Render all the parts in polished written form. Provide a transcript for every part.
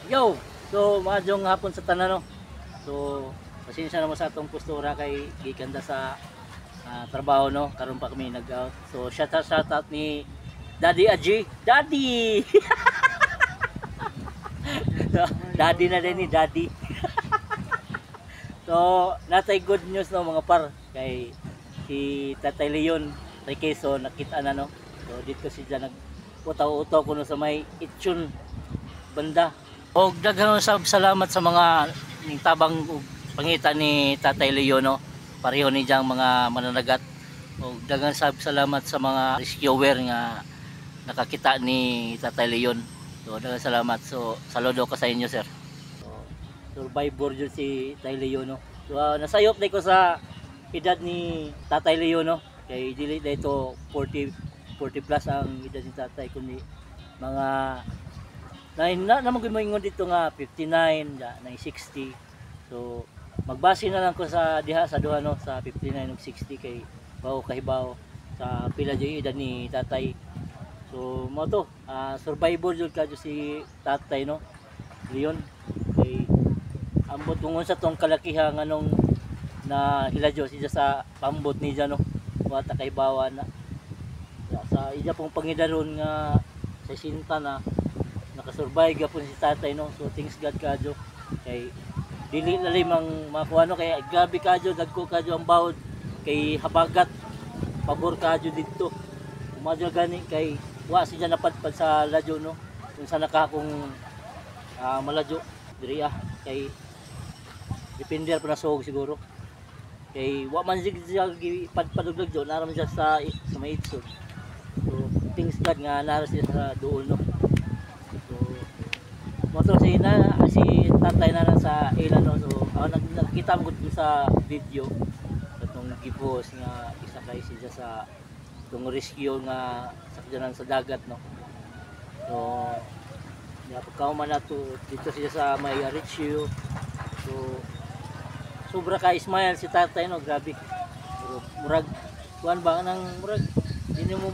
Yo! So, maadjong hapon sa tanan no. So, pasensya naman sa atong postura kay gikanda sa trabaho no. Karon pa kami nag-out. So, shout out ni Daddy Aji. Daddy! So, daddy na din ni Daddy. So, natay good news no mga par kay si Tatay Leon Requeso nakita na no. So, dito siya nag-utaw-utaw kuno sa may Itchun banda. Og daghang salamat sa mga ning tabang pangita ni Tatay Leo no. Pareho ni diyang mga mananagat. Og daghang salamat sa mga rescuer nga nakakita ni Tatay Leon. So daghang salamat. So saludo ka sa inyo sir. So, survivor jud si Tatay Leo no. So nasayop day ko sa edad ni Tatay Leo no. Kay dili dito 40 plus ang edad ni Tatay kundi mga naman ko moingon dito nga 59 na 60. So magbase na lang ko sa diha sa duha no sa 59 ug 60 kay bawo kahibaw sa pila jud edad ni Tatay. So mo to survivor jud kadyo si Tatay no Leon kay ambot kung unsa tong kalakihang anong na hiladyo siya sa pambot niya no wata kahibawan na sa iya pong pangidaron nga sa sinta na nakasurvive gapon si Tatay no. So thanks God kadyo kay dili na limang makuha no kay grabe kadyo dagko kadyo ang bawod kay habagat pabor kadyo dito umadyo gani kay wa siya napadpad sa ladyo no kung sa nakakong maladyo diri kay depender pa na sog siguro kay wa man siya padpaduglag do naram siya sa may Itso. So thanks God nga naras siya sa duol no. Moto si Tatay na sa ilan no. So nakita mo gud sa video katong gibos nga isa kay siya sa tong rescue nga sakyanan sa dagat no. So pagkauman na to dito siya sa may rescue. So sobra ka smile si Tatay no, grabe. Pero murag kuan ba nang murag hindi mo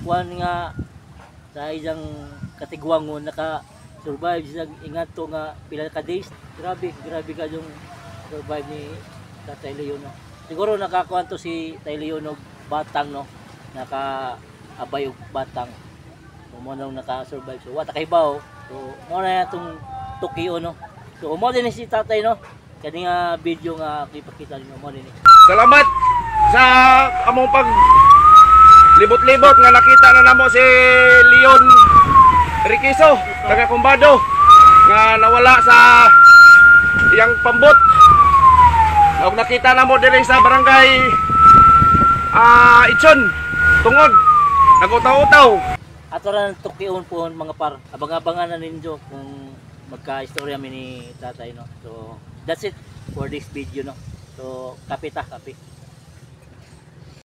kuan nga sa isang katigwangon naka survive siya ingat to nga pila ka days. Grabe ka yung survive ni Tatay Leo no. Siguro nakakuan to si Tatay Leo no batang no. Naka-abay og batang. So mo nang naka-survive. So wata kay bawo. So mo na itong Tokyo no. So mo din si Tatay no. Kani nga video nga ipakita ninyo mo din. Salamat sa among pag libot-libot nga nakita na namo si Leon Requeso, taga Kumbado nga nawala sa iyang pambot. Og nakita na mo diri sa barangay Itchun tungod nagutaw-utaw. Ato ra Tokyo po mga par. Abang-abangan na ninyo kung magka-istorya mi ni Tatay no. So that's it for this video no. So kape.